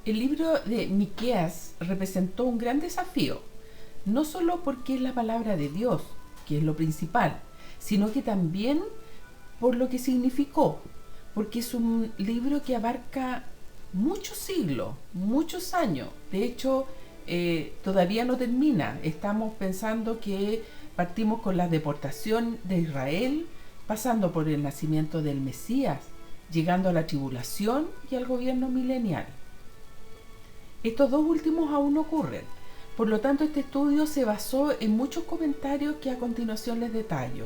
El libro de Miqueas representó un gran desafío, no solo porque es la palabra de Dios, que es lo principal, sino que también por lo que significó, porque es un libro que abarca muchos siglos, muchos años. De hecho, todavía no termina. Estamos pensando que partimos con la deportación de Israel, pasando por el nacimiento del Mesías, llegando a la tribulación y al gobierno milenial. Estos dos últimos aún no ocurren. Por lo tanto, este estudio se basó en muchos comentarios que a continuación les detallo.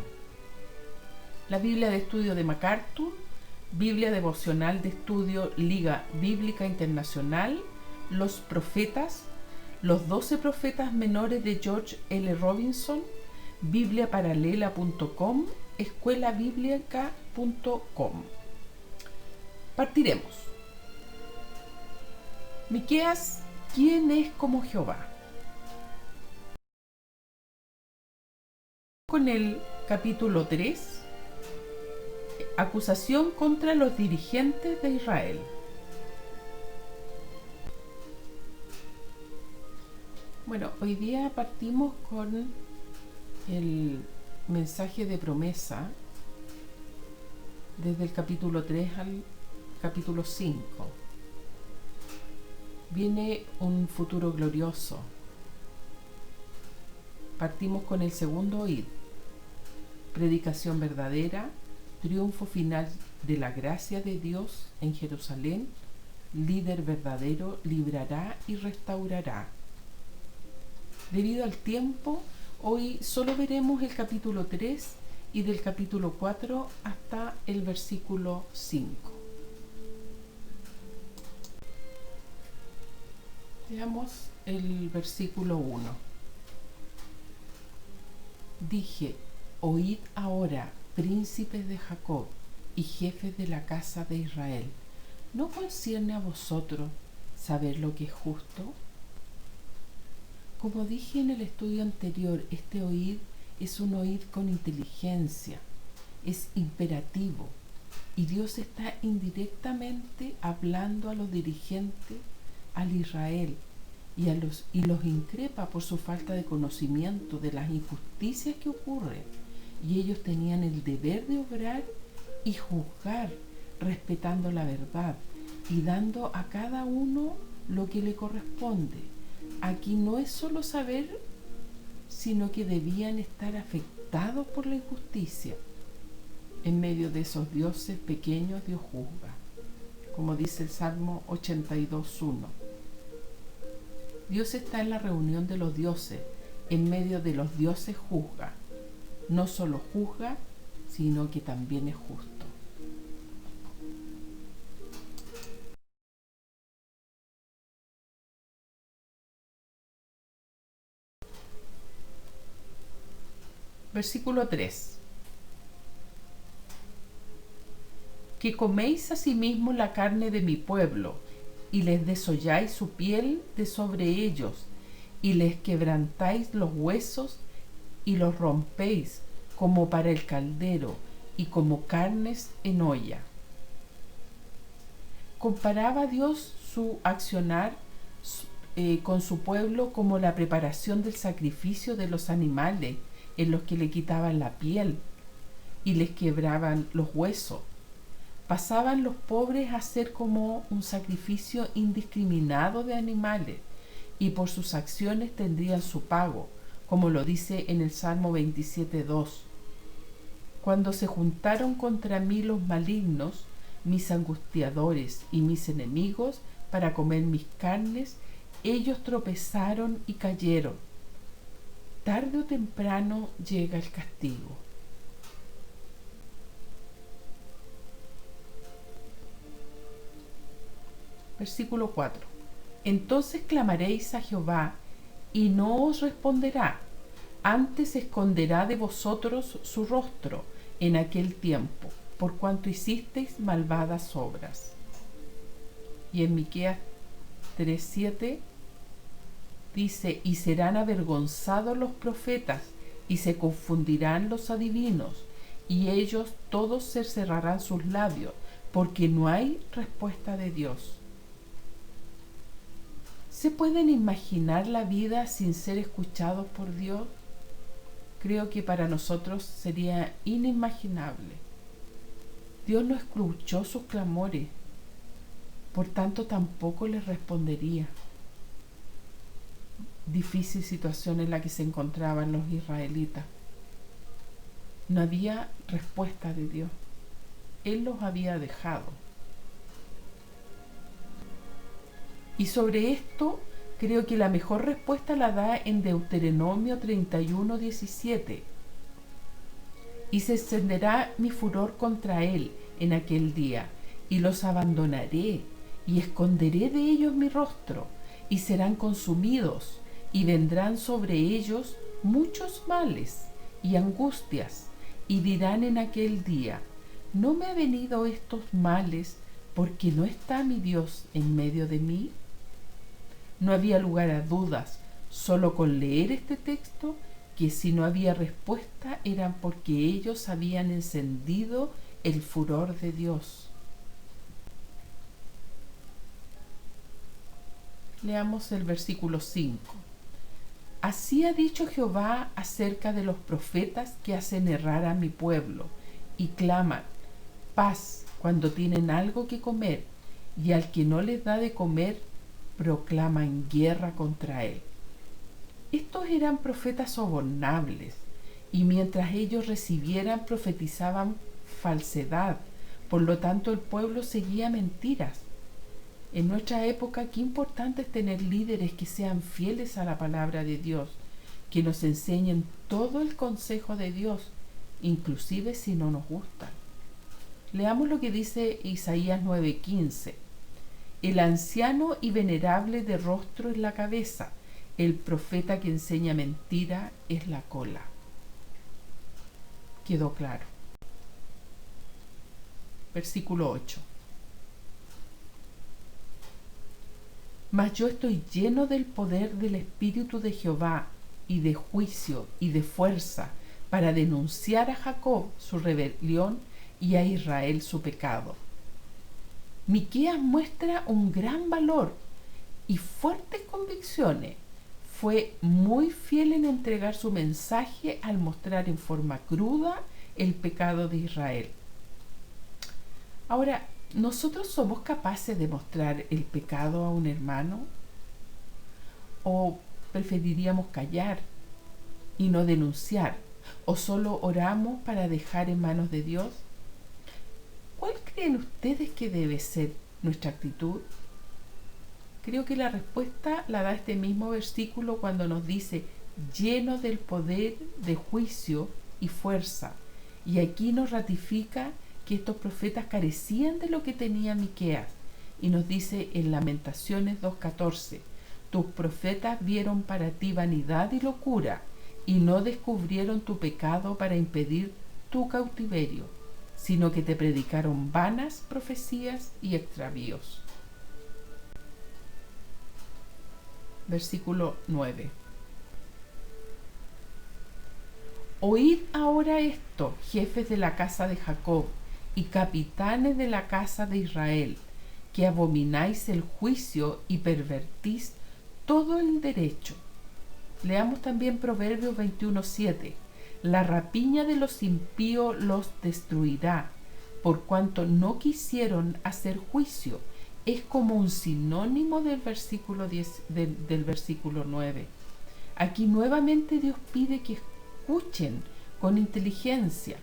La Biblia de Estudio de MacArthur, Biblia devocional de estudio Liga Bíblica Internacional, Los Profetas, Los 12 Profetas Menores de George L. Robinson, bibliaparalela.com, escuelabiblica.com. Partiremos. Miqueas, ¿quién es como Jehová? Con el capítulo 3, acusación contra los dirigentes de Israel. Bueno, hoy día partimos con el mensaje de promesa desde el capítulo 3 al capítulo 5. Viene un futuro glorioso. Partimos con el segundo oíd, predicación verdadera, triunfo final de la gracia de Dios en Jerusalén, líder verdadero librará y restaurará. Debido al tiempo, hoy solo veremos el capítulo 3 y del capítulo 4 hasta el versículo 5. Veamos el versículo 1. Dije, oíd ahora, príncipes de Jacob y jefes de la casa de Israel, ¿no concierne a vosotros saber lo que es justo? Como dije en el estudio anterior, este oíd es un oíd con inteligencia, es imperativo, y Dios está indirectamente hablando a los dirigentes, al Israel, y los increpa por su falta de conocimiento de las injusticias que ocurren, y ellos tenían el deber de obrar y juzgar respetando la verdad y dando a cada uno lo que le corresponde. Aquí no es solo saber, sino que debían estar afectados por la injusticia. En medio de esos dioses pequeños, Dios juzga, como dice el Salmo 82:1. Dios está en la reunión de los dioses, en medio de los dioses juzga. No solo juzga, sino que también es justo. Versículo 3. Que coméis asimismo la carne de mi pueblo, y les desolláis su piel de sobre ellos, y les quebrantáis los huesos, y los rompéis como para el caldero, y como carnes en olla. Comparaba Dios su accionar con su pueblo como la preparación del sacrificio de los animales, en los que le quitaban la piel y les quebraban los huesos. Pasaban los pobres a ser como un sacrificio indiscriminado de animales, y por sus acciones tendrían su pago, como lo dice en el Salmo 27:2. Cuando se juntaron contra mí los malignos, mis angustiadores y mis enemigos, para comer mis carnes, ellos tropezaron y cayeron. Tarde o temprano llega el castigo. Versículo 4. Entonces clamaréis a Jehová, y no os responderá, antes esconderá de vosotros su rostro en aquel tiempo, por cuanto hicisteis malvadas obras. Y en Miqueas 3:7 dice, y serán avergonzados los profetas, y se confundirán los adivinos, y ellos todos se cerrarán sus labios, porque no hay respuesta de Dios. ¿Se pueden imaginar la vida sin ser escuchados por Dios? Creo que para nosotros sería inimaginable. Dios no escuchó sus clamores, por tanto tampoco les respondería. Difícil situación en la que se encontraban los israelitas. No había respuesta de Dios. Él los había dejado. Y sobre esto creo que la mejor respuesta la da en Deuteronomio 31:17. Y se encenderá mi furor contra él en aquel día, y los abandonaré, y esconderé de ellos mi rostro, y serán consumidos, y vendrán sobre ellos muchos males y angustias, y dirán en aquel día: ¿no me ha venido estos males porque no está mi Dios en medio de mí? No había lugar a dudas, solo con leer este texto, que si no había respuesta eran porque ellos habían encendido el furor de Dios. Leamos el versículo 5. Así ha dicho Jehová acerca de los profetas que hacen errar a mi pueblo y claman paz cuando tienen algo que comer, y al que no les da de comer proclaman guerra contra él. Estos eran profetas sobornables, y mientras ellos recibieran profetizaban falsedad, por lo tanto el pueblo seguía mentiras. En nuestra época, qué importante es tener líderes que sean fieles a la palabra de Dios, que nos enseñen todo el consejo de Dios, inclusive si no nos gusta. Leamos lo que dice Isaías 9:15. El anciano y venerable de rostro es la cabeza, el profeta que enseña mentira es la cola. Quedó claro. Versículo 8. Mas yo estoy lleno del poder del Espíritu de Jehová, y de juicio y de fuerza, para denunciar a Jacob su rebelión y a Israel su pecado. Miqueas muestra un gran valor y fuertes convicciones. Fue muy fiel en entregar su mensaje al mostrar en forma cruda el pecado de Israel. Ahora, ¿nosotros somos capaces de mostrar el pecado a un hermano? ¿O preferiríamos callar y no denunciar? ¿O solo oramos para dejar en manos de Dios? ¿Cuál creen ustedes que debe ser nuestra actitud? Creo que la respuesta la da este mismo versículo cuando nos dice lleno del poder de juicio y fuerza. Y aquí nos ratifica que estos profetas carecían de lo que tenía Miqueas, y nos dice en Lamentaciones 2:14: tus profetas vieron para ti vanidad y locura, y no descubrieron tu pecado para impedir tu cautiverio, sino que te predicaron vanas profecías y extravíos. Versículo 9. Oíd ahora esto, jefes de la casa de Jacob y capitanes de la casa de Israel, que abomináis el juicio y pervertís todo el derecho. Leamos también Proverbios 21:7. La rapiña de los impíos los destruirá, por cuanto no quisieron hacer juicio. Es como un sinónimo del versículo 10, del versículo 9. Aquí nuevamente Dios pide que escuchen con inteligencia.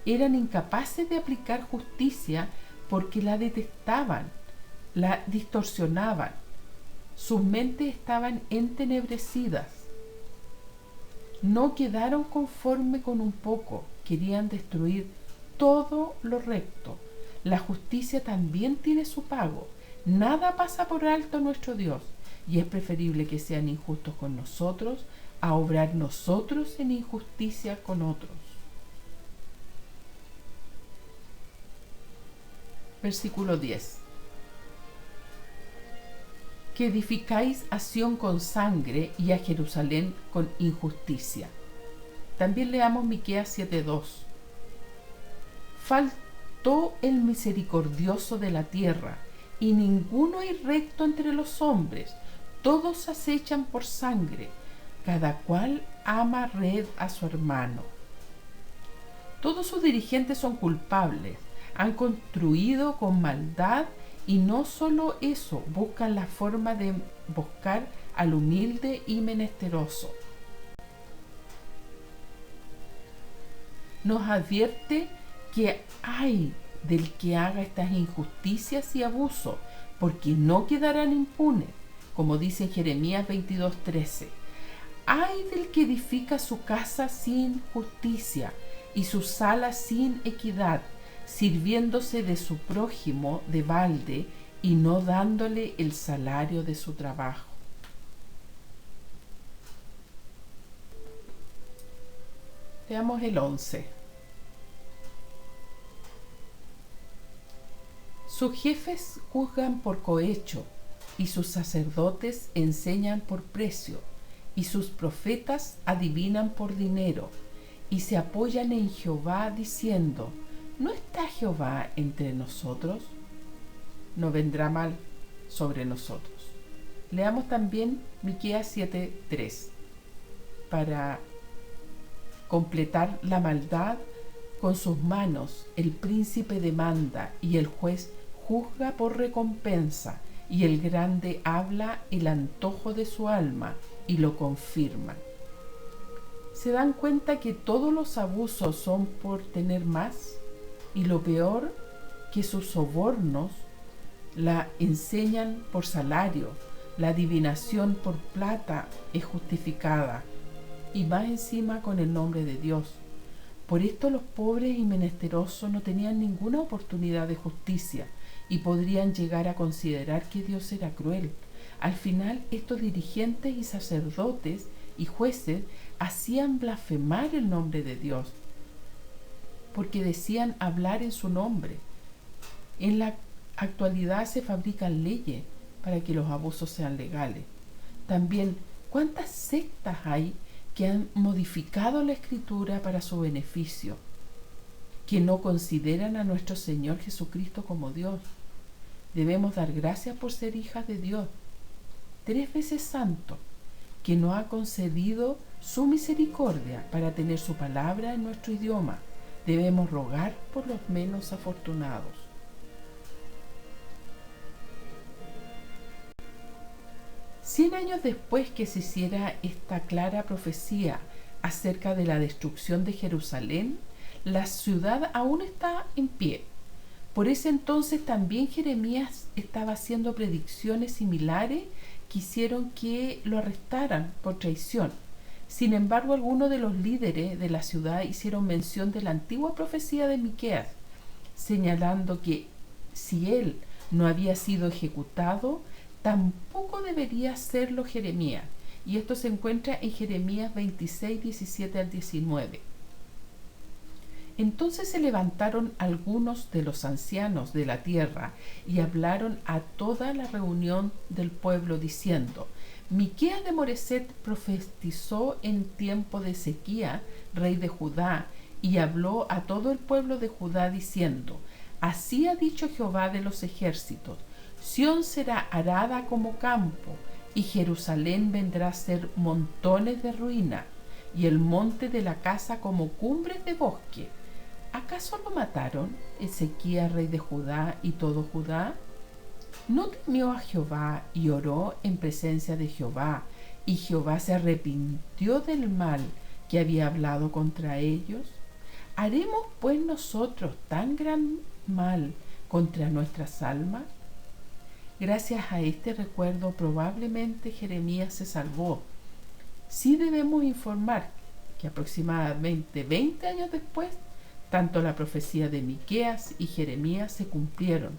Eran incapaces de aplicar justicia porque la detestaban, la distorsionaban. Sus mentes estaban entenebrecidas. No quedaron conforme con un poco, querían destruir todo lo recto. La justicia también tiene su pago. Nada pasa por alto a nuestro Dios, y es preferible que sean injustos con nosotros a obrar nosotros en injusticia con otros. Versículo 10. Que edificáis a Sión con sangre y a Jerusalén con injusticia. También leamos Miqueas 7:2. Faltó el misericordioso de la tierra, y ninguno hay recto entre los hombres. Todos acechan por sangre, cada cual ama red a su hermano. Todos sus dirigentes son culpables, han construido con maldad y no solo eso, buscan la forma de buscar al humilde y menesteroso. Nos advierte que hay del que haga estas injusticias y abusos, porque no quedarán impunes, como dice en Jeremías 22:13. Ay del que edifica su casa sin justicia y su sala sin equidad, sirviéndose de su prójimo de balde y no dándole el salario de su trabajo. Veamos el 11. Sus jefes juzgan por cohecho, y sus sacerdotes enseñan por precio, y sus profetas adivinan por dinero, y se apoyan en Jehová diciendo: ¿no está Jehová entre nosotros? No vendrá mal sobre nosotros. Leamos también Miqueas 7:3 para completar la maldad. Con sus manos el príncipe demanda y el juez juzga por recompensa, y el grande habla el antojo de su alma y lo confirma. ¿Se dan cuenta que todos los abusos son por tener más? Y lo peor, que sus sobornos la enseñan por salario, la adivinación por plata es justificada, y más encima con el nombre de Dios. Por esto los pobres y menesterosos no tenían ninguna oportunidad de justicia y podrían llegar a considerar que Dios era cruel. Al final, estos dirigentes y sacerdotes y jueces hacían blasfemar el nombre de Dios, porque decían hablar en su nombre. En la actualidad se fabrican leyes para que los abusos sean legales. También, ¿cuántas sectas hay que han modificado la Escritura para su beneficio, que no consideran a nuestro Señor Jesucristo como Dios? Debemos dar gracias por ser hijas de Dios, 3 veces santo, que nos ha concedido su misericordia para tener su palabra en nuestro idioma. Debemos rogar por los menos afortunados. Cien años después que se hiciera esta clara profecía acerca de la destrucción de Jerusalén, la ciudad aún está en pie. Por ese entonces también Jeremías estaba haciendo predicciones similares que hicieron que lo arrestaran por traición. Sin embargo, algunos de los líderes de la ciudad hicieron mención de la antigua profecía de Miqueas, señalando que si él no había sido ejecutado, tampoco debería serlo Jeremías. Y esto se encuentra en Jeremías 26, 17 al 19. Entonces se levantaron algunos de los ancianos de la tierra y hablaron a toda la reunión del pueblo diciendo: Miqueas de Moreset profetizó en tiempo de Ezequías, rey de Judá, y habló a todo el pueblo de Judá diciendo: Así ha dicho Jehová de los ejércitos: Sión será arada como campo, y Jerusalén vendrá a ser montones de ruina, y el monte de la casa como cumbres de bosque. ¿Acaso lo mataron Ezequías, rey de Judá, y todo Judá? ¿No temió a Jehová y oró en presencia de Jehová, y Jehová se arrepintió del mal que había hablado contra ellos? ¿Haremos pues nosotros tan gran mal contra nuestras almas? Gracias a este recuerdo probablemente Jeremías se salvó. Sí debemos informar que aproximadamente 20 años después, tanto la profecía de Miqueas y Jeremías se cumplieron,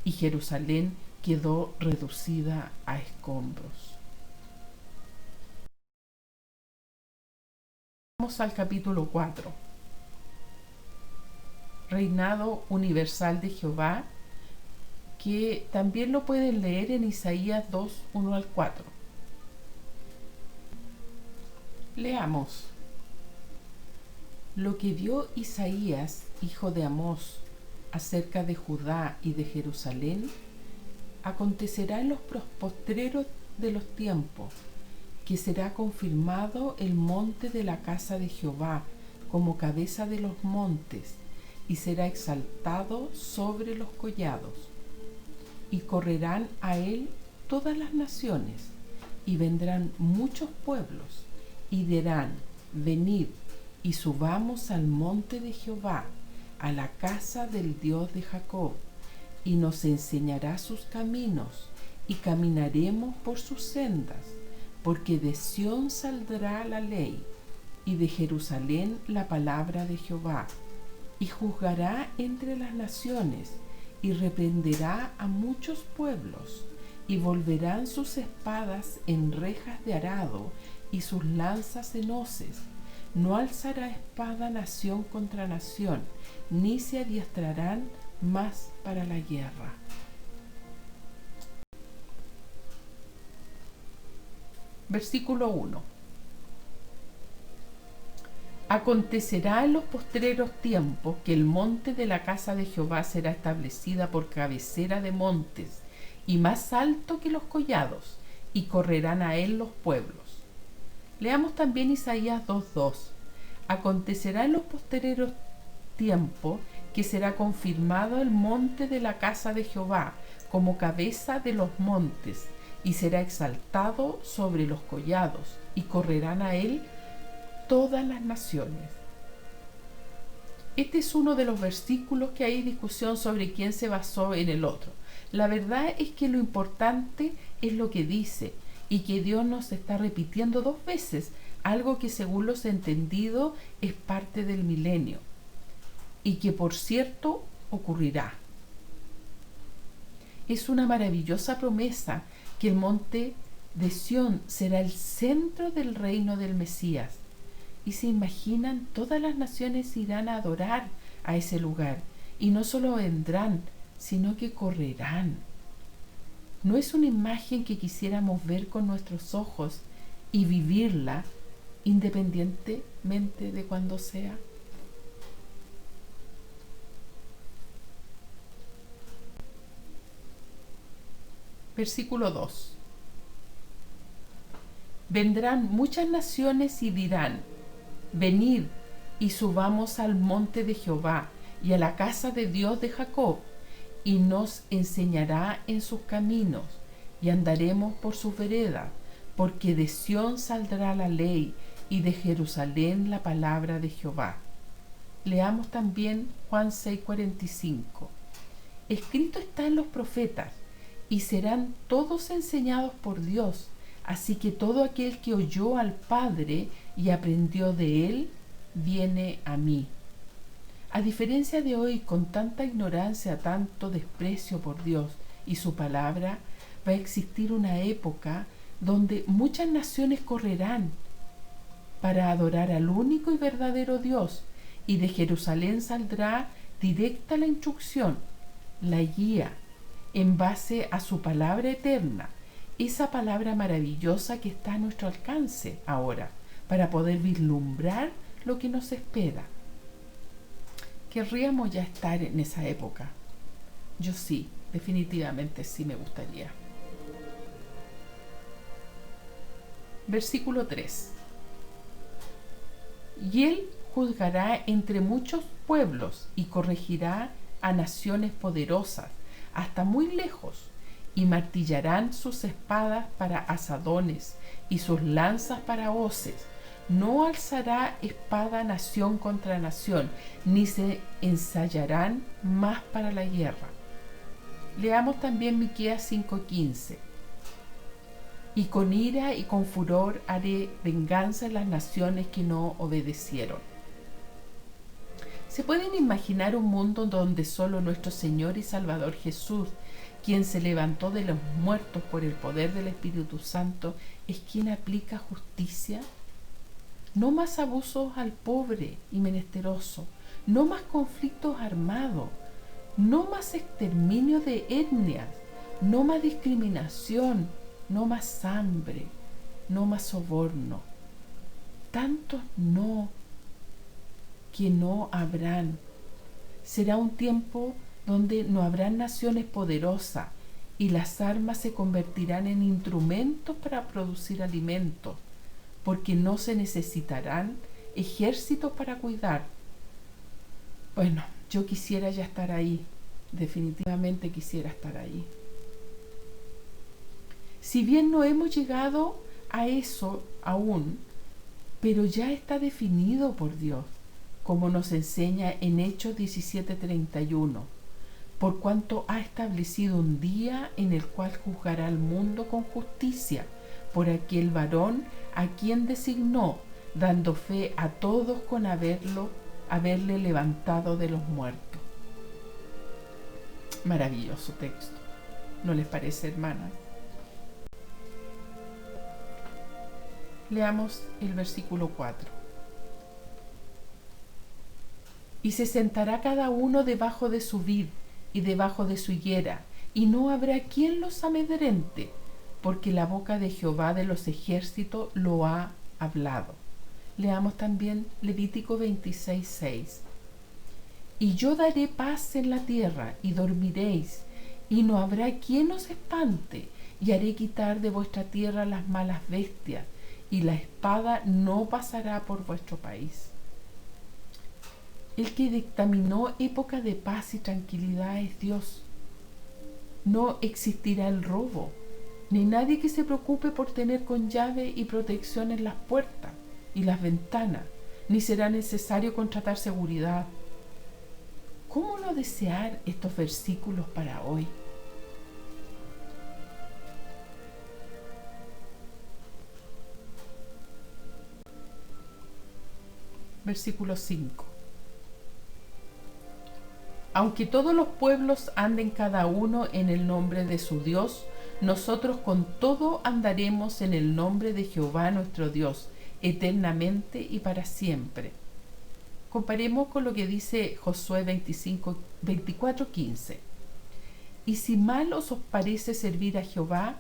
y Jerusalén quedó reducida a escombros. Vamos al capítulo 4. Reinado universal de Jehová, que también lo pueden leer en Isaías 2, 1 al 4. Leamos. Lo que vio Isaías, hijo de Amós, acerca de Judá y de Jerusalén, acontecerá en los postreros de los tiempos, que será confirmado el monte de la casa de Jehová como cabeza de los montes, y será exaltado sobre los collados. Y correrán a él todas las naciones, y vendrán muchos pueblos, y dirán: venid y subamos al monte de Jehová, a la casa del Dios de Jacob, y nos enseñará sus caminos, y caminaremos por sus sendas, porque de Sión saldrá la ley, y de Jerusalén la palabra de Jehová, y juzgará entre las naciones, y reprenderá a muchos pueblos, y volverán sus espadas en rejas de arado, y sus lanzas en hoces. No alzará espada nación contra nación, ni se adiestrarán más para la guerra. Versículo 1. Acontecerá en los postreros tiempos que el monte de la casa de Jehová será establecida por cabecera de montes, y más alto que los collados, y correrán a él los pueblos. Leamos también Isaías 2:2. Acontecerá en los postreros tiempos que será confirmado el monte de la casa de Jehová como cabeza de los montes, y será exaltado sobre los collados, y correrán a él todas las naciones. Este es uno de los versículos que hay discusión sobre quién se basó en el otro. La verdad es que lo importante es lo que dice, y que Dios nos está repitiendo 2 veces, algo que según los entendidos es parte del milenio, y que por cierto ocurrirá. Es una maravillosa promesa que el monte de Sión será el centro del reino del Mesías. Y se imaginan, todas las naciones irán a adorar a ese lugar, y no solo vendrán, sino que correrán. No es una imagen que quisiéramos ver con nuestros ojos y vivirla independientemente de cuándo sea. Versículo 2. Vendrán muchas naciones y dirán: venid y subamos al monte de Jehová y a la casa de Dios de Jacob, y nos enseñará en sus caminos, y andaremos por sus veredas, porque de Sión saldrá la ley, y de Jerusalén la palabra de Jehová. Leamos también Juan 6:45. Escrito está en los profetas, y serán todos enseñados por Dios. Así que todo aquel que oyó al Padre y aprendió de él, viene a mí. A diferencia de hoy, con tanta ignorancia, tanto desprecio por Dios y su palabra, va a existir una época donde muchas naciones correrán para adorar al único y verdadero Dios, y de Jerusalén saldrá directa la instrucción, la guía, en base a su palabra eterna, esa palabra maravillosa que está a nuestro alcance ahora, para poder vislumbrar lo que nos espera. Querríamos ya estar en esa época. Yo sí, definitivamente sí me gustaría. Versículo 3. Y él juzgará entre muchos pueblos y corregirá a naciones poderosas hasta muy lejos, y martillarán sus espadas para asadones y sus lanzas para hoces. No alzará espada nación contra nación, ni se ensayarán más para la guerra. Leamos también Miqueas 5:15. Y con ira y con furor haré venganza en las naciones que no obedecieron. ¿Se pueden imaginar un mundo donde solo nuestro Señor y Salvador Jesús, quien se levantó de los muertos por el poder del Espíritu Santo, es quien aplica justicia? No más abusos al pobre y menesteroso, no más conflictos armados, no más exterminio de etnias, no más discriminación, no más hambre, no más soborno. Tantos no que no habrán. Será un tiempo donde no habrán naciones poderosas y las armas se convertirán en instrumentos para producir alimentos, porque no se necesitarán ejércitos para cuidar. Bueno, yo quisiera ya estar ahí, definitivamente quisiera estar ahí. Si bien no hemos llegado a eso aún, pero ya está definido por Dios, como nos enseña en Hechos 17:31, por cuanto ha establecido un día en el cual juzgará al mundo con justicia por aquel varón a quien designó, dando fe a todos con haberle levantado de los muertos. Maravilloso texto, ¿no les parece, hermanas? Leamos el versículo 4. Y se sentará cada uno debajo de su vid y debajo de su higuera, y no habrá quien los amedrente, porque la boca de Jehová de los ejércitos lo ha hablado. Leamos también Levítico 26:6. Y yo daré paz en la tierra, y dormiréis, y no habrá quien os espante, y haré quitar de vuestra tierra las malas bestias, y la espada no pasará por vuestro país. El que dictaminó época de paz y tranquilidad es Dios. No existirá el robo, ni nadie que se preocupe por tener con llave y protección en las puertas y las ventanas, ni será necesario contratar seguridad. ¿Cómo no desear estos versículos para hoy? Versículo 5. Aunque todos los pueblos anden cada uno en el nombre de su Dios, nosotros con todo andaremos en el nombre de Jehová nuestro Dios, eternamente y para siempre. Comparemos con lo que dice Josué 24:15. Y si mal os parece servir a Jehová,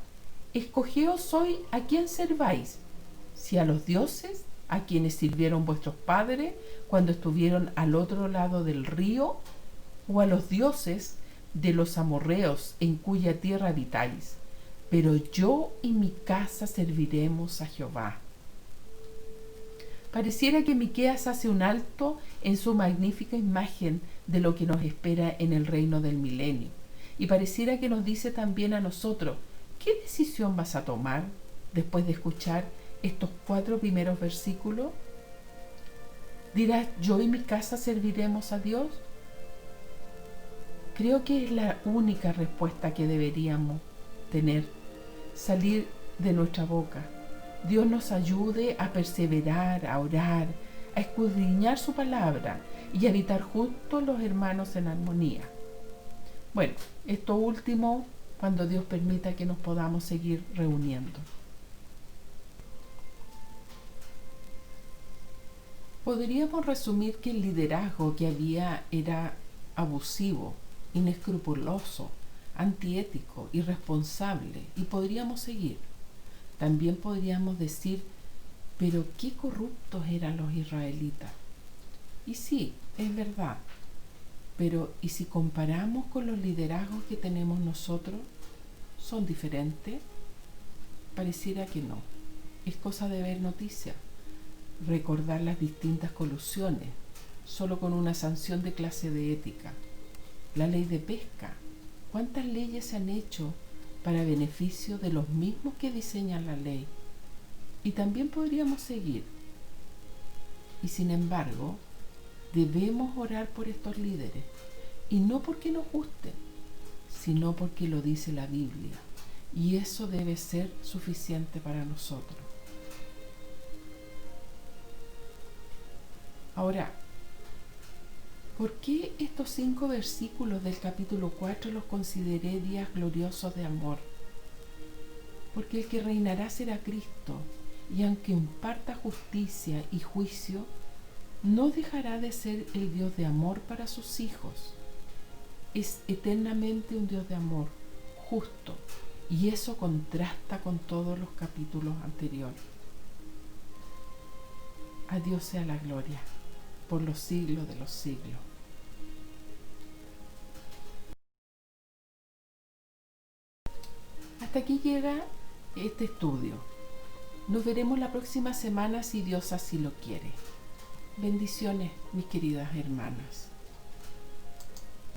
escogeos hoy a quién serváis, si a los dioses a quienes sirvieron vuestros padres cuando estuvieron al otro lado del río, o a los dioses de los amorreos en cuya tierra habitáis. Pero yo y mi casa serviremos a Jehová. Pareciera que Miqueas hace un alto en su magnífica imagen de lo que nos espera en el reino del milenio. Y pareciera que nos dice también a nosotros, ¿qué decisión vas a tomar después de escuchar estos 4 primeros versículos? ¿Dirás, yo y mi casa serviremos a Dios? Creo que es la única respuesta que deberíamos tener, salir de nuestra boca. Dios nos ayude a perseverar, a orar, a escudriñar su palabra y a habitar juntos los hermanos en armonía. Bueno, esto último cuando Dios permita que nos podamos seguir reuniendo. Podríamos resumir que el liderazgo que había era abusivo, inescrupuloso, antiético, irresponsable, y podríamos seguir. También podríamos decir, pero qué corruptos eran los israelitas. Y sí, es verdad, pero ¿y si comparamos con los liderazgos que tenemos nosotros? ¿Son diferentes? Pareciera que no. Es cosa de ver noticias, recordar las distintas colusiones, solo con una sanción de clase de ética. La ley de pesca. ¿Cuántas leyes se han hecho para beneficio de los mismos que diseñan la ley? Y también podríamos seguir. Y sin embargo, debemos orar por estos líderes, y no porque nos gusten, sino porque lo dice la Biblia, y eso debe ser suficiente para nosotros. Ahora, ¿por qué estos 5 versículos del capítulo 4 los consideré días gloriosos de amor? Porque el que reinará será Cristo, y aunque imparta justicia y juicio, no dejará de ser el Dios de amor para sus hijos. Es eternamente un Dios de amor, justo, y eso contrasta con todos los capítulos anteriores. A Dios sea la gloria, por los siglos de los siglos. Hasta aquí llega este estudio. Nos veremos la próxima semana si Dios así lo quiere. Bendiciones, mis queridas hermanas.